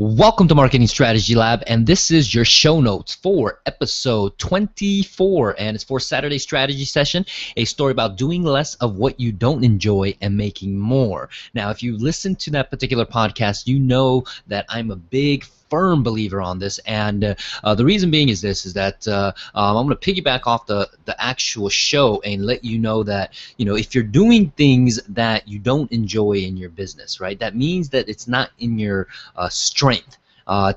Welcome to Marketing Strategy Lab, and this is your show notes for episode 24, and it's for Saturday strategy session, a story about doing less of what you don't enjoy and making more. Now, if you listen to that particular podcast, you know that I'm a big firm believer on this, and the reason being is that I'm going to piggyback off the actual show and let you know that if you're doing things that you don't enjoy in your business, right, that means that it's not in your strength.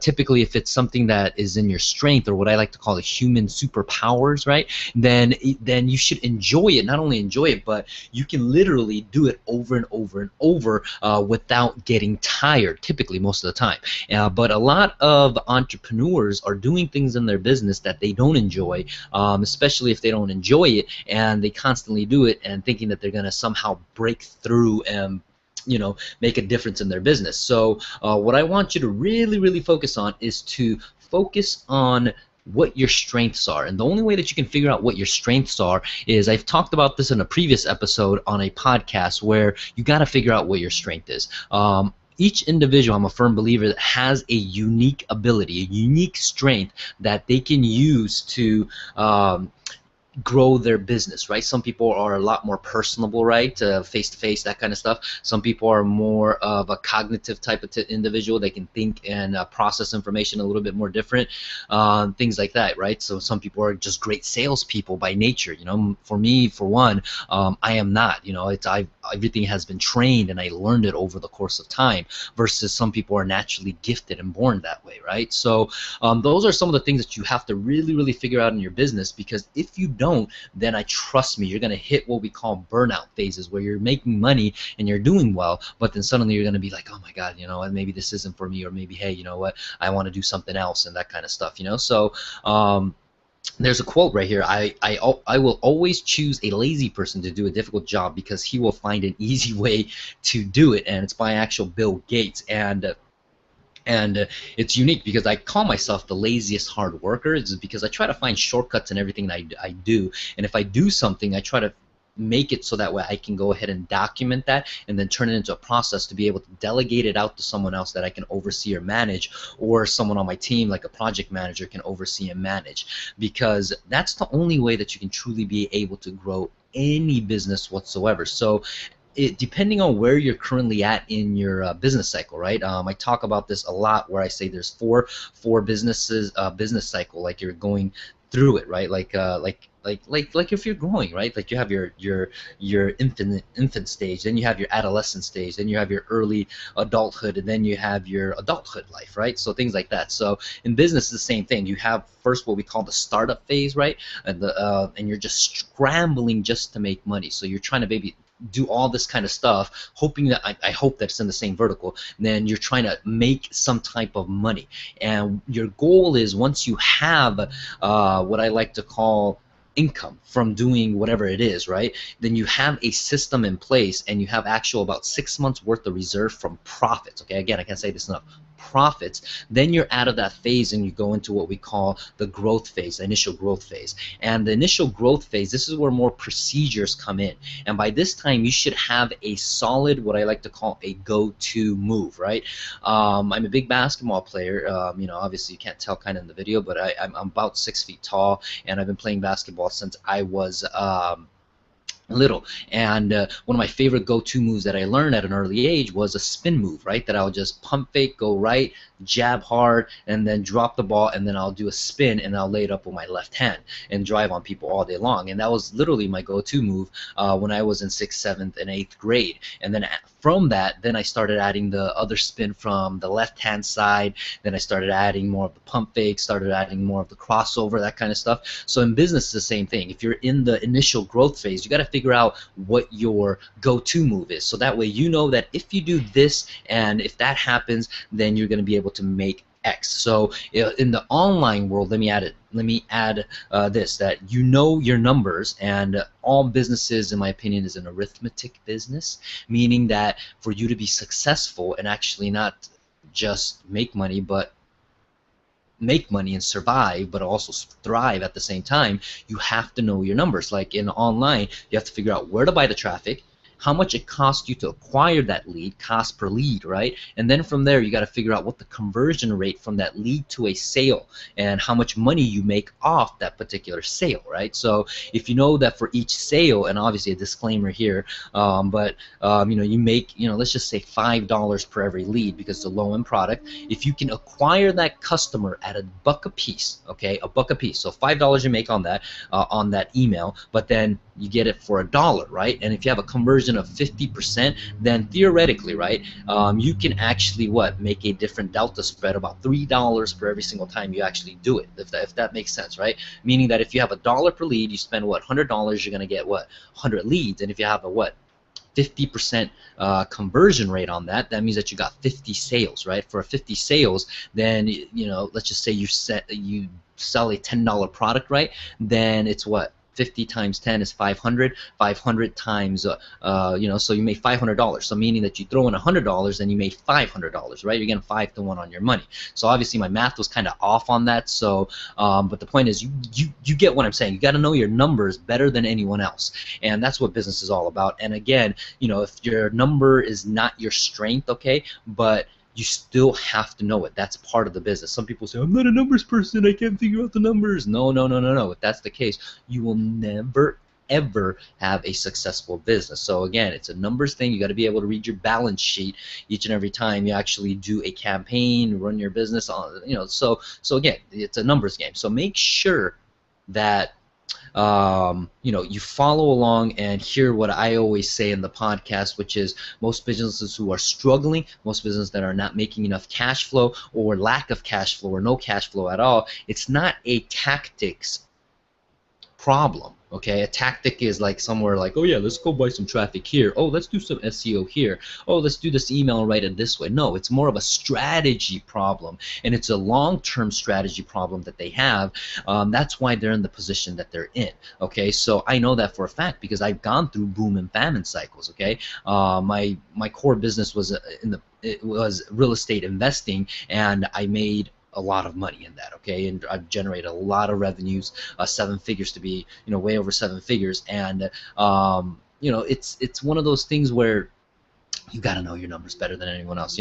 Typically, if it's something that is in your strength, or what I like to call the human superpowers, right, then you should enjoy it. Not only enjoy it, but you can literally do it over and over and over without getting tired, typically most of the time. But a lot of entrepreneurs are doing things in their business that they don't enjoy, especially if they don't enjoy it, and they constantly do it and thinking that they're going to somehow break through and make a difference in their business. So what I want you to really focus on is to focus on what your strengths are. And the only way that you can figure out what your strengths are is, I've talked about this in a previous episode on a podcast, where you got to figure out what your strength is. Each individual, I'm a firm believer, that has a unique ability, a unique strength that they can use to grow their business, right? Some people are a lot more personable, right? Face-to-face, that kind of stuff. Some people are more of a cognitive type of individual. They can think and process information a little bit more different, things like that, right? So some people are just great salespeople by nature. For me, for one, I am not. Everything has been trained, and I learned it over the course of time, versus some people are naturally gifted and born that way, right? So those are some of the things that you have to really figure out in your business, because if you don't, then trust me, you're going to hit what we call burnout phases, where you're making money and you're doing well, but then suddenly you're going to be like, oh my God, maybe this isn't for me, or maybe, hey, you know what, I want to do something else, and that kind of stuff, So there's a quote right here. I will always choose a lazy person to do a difficult job, because he will find an easy way to do it, and it's by actual Bill Gates. And it's unique, because I call myself the laziest hard worker. It's because I try to find shortcuts in everything that I do, and if I do something, I try to make it so that way I can go ahead and document that, and then turn it into a process to be able to delegate it out to someone else that I can oversee or manage, or someone on my team, like a project manager, can oversee and manage, because that's the only way that you can truly be able to grow any business whatsoever. So depending on where you're currently at in your business cycle, right? I talk about this a lot, where I say there's four business cycle, like you're going through it, right? Like if you're growing, right? Like you have your infant stage, then you have your adolescent stage, then you have your early adulthood, and then you have your adulthood life, right? So things like that. So in business, it's the same thing. You have first what we call the startup phase, right? And you're just scrambling just to make money. So you're trying to maybe do all this kind of stuff, hoping that I hope that it's in the same vertical. And then you're trying to make some type of money, and your goal is, once you have what I like to call income from doing whatever it is, right, then you have a system in place, and you have actual about 6 months worth of reserve from profits. Okay, again, I can't say this enough. Profits. Then you're out of that phase, and you go into what we call the growth phase, the initial growth phase. And the initial growth phase, this is where more procedures come in. And by this time, you should have a solid, what I like to call a go-to move, right? I'm a big basketball player. Obviously you can't tell kind of in the video, but I'm about 6 feet tall, and I've been playing basketball since I was little. And one of my favorite go-to moves that I learned at an early age was a spin move, right? That I'll just pump fake, go right, jab hard, and then drop the ball, and then I'll do a spin, and I'll lay it up with my left hand and drive on people all day long. And that was literally my go-to move when I was in 6th, 7th, and 8th grade. And then from that, then I started adding the other spin from the left-hand side. Then I started adding more of the pump fake, started adding more of the crossover, that kind of stuff. So in business, it's the same thing. If you're in the initial growth phase, you got to figure out what your go-to move is. So that way you know that if you do this, and if that happens, then you're going to be able to make X. So in the online world, let me add this, that your numbers, and all businesses, in my opinion, is an arithmetic business, meaning that for you to be successful and actually not just make money, but make money and survive, but also thrive at the same time, you have to know your numbers. Like in online, you have to figure out where to buy the traffic, how much it costs you to acquire that lead, cost per lead, right? And then from there, you got to figure out what the conversion rate from that lead to a sale and how much money you make off that particular sale, right? So if you know that for each sale, and obviously a disclaimer here, you make, let's just say $5 per every lead because it's a low-end product. If you can acquire that customer at $1 a piece, okay, $1 a piece, so $5 you make on that email, but then you get it for $1, right? And if you have a conversion of 50%, then theoretically, right, you can actually make a different delta spread about $3 for every single time you actually do it, if that makes sense, right? Meaning that if you have $1 per lead, you spend $100, you're gonna get 100 leads, and if you have a 50% conversion rate on that, that means that you got 50 sales, right? For 50 sales, then let's just say you sell a $10 product, right? Then it's 50 times 10 is 500. 500 times, so you made $500. So meaning that you throw in $100 and you made $500, right? You're getting 5 to 1 on your money. So obviously my math was kind of off on that. So, but the point is, you get what I'm saying. You got to know your numbers better than anyone else, and that's what business is all about. And again, if your number is not your strength, okay, but you still have to know it. That's part of the business. Some people say, I'm not a numbers person, I can't figure out the numbers. No. If that's the case, you will never, ever have a successful business. So again, it's a numbers thing. You got to be able to read your balance sheet each and every time you actually do a campaign, run your business on, so again, it's a numbers game. So make sure that you follow along and hear what I always say in the podcast, which is most businesses who are struggling, most businesses that are not making enough cash flow or lack of cash flow or no cash flow at all, it's not a tactics problem. Okay, a tactic is like somewhere like, oh yeah, let's go buy some traffic here. Oh, let's do some SEO here. Oh, let's do this email and write it this way. No, it's more of a strategy problem, and it's a long-term strategy problem that they have. That's why they're in the position that they're in. Okay, so I know that for a fact because I've gone through boom and famine cycles. Okay, my core business was real estate investing, and I made a lot of money in that, okay, and I've generated a lot of revenues, 7 figures to be, way over 7 figures, and it's one of those things where you got to know your numbers better than anyone else,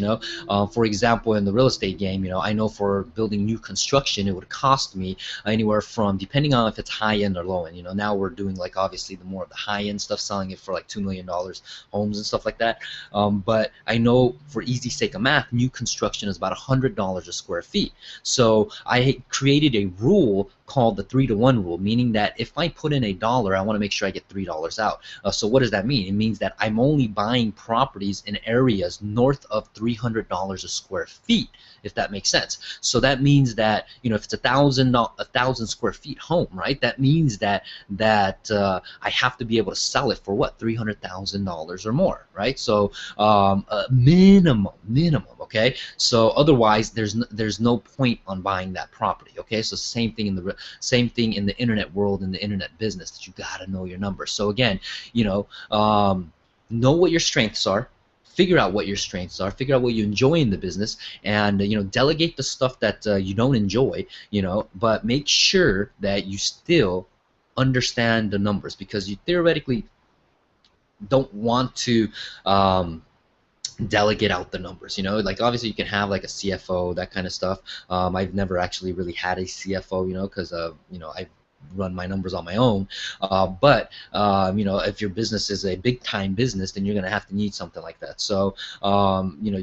For example, in the real estate game, I know for building new construction, it would cost me anywhere from, depending on if it's high end or low end, now we're doing like obviously the more of the high end stuff, selling it for like $2 million homes and stuff like that. But I know for easy sake of math, new construction is about $100 a square feet. So I created a rule called the 3-to-1 rule, meaning that if I put in $1, I want to make sure I get $3 out. So what does that mean? It means that I'm only buying properties in areas north of $300 a square feet, if that makes sense. So that means that if it's a thousand square feet home, right? That means that I have to be able to sell it for what, $300,000 or more, right? So minimum, okay. So otherwise, there's no point on buying that property, okay. So same thing in the internet world, in the internet business, that you gotta know your numbers. So again, know what your strengths are. Figure out what your strengths are. Figure out what you enjoy in the business, and delegate the stuff that you don't enjoy. But make sure that you still understand the numbers, because you theoretically don't want to delegate out the numbers. Like obviously you can have like a CFO, that kind of stuff. I've never actually really had a CFO, because I've run my numbers on my own, but if your business is a big time business, then you're gonna have to need something like that. So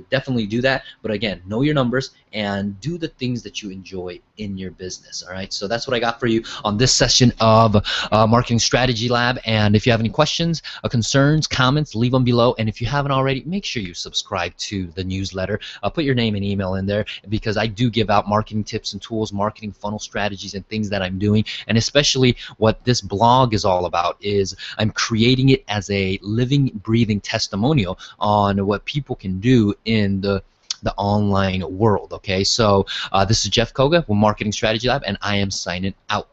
definitely do that, but again, know your numbers and do the things that you enjoy in your business. All right, so that's what I got for you on this session of Marketing Strategy Lab. And if you have any questions, concerns, comments, leave them below. And if you haven't already, make sure you subscribe to the newsletter. Put your name and email in there, because I do give out marketing tips and tools, marketing funnel strategies, and things that I'm doing. And especially what this blog is all about is I'm creating it as a living, breathing testimonial on what people can do in the online world. Okay, so this is Jeff Koga with Marketing Strategy Lab, and I am signing out.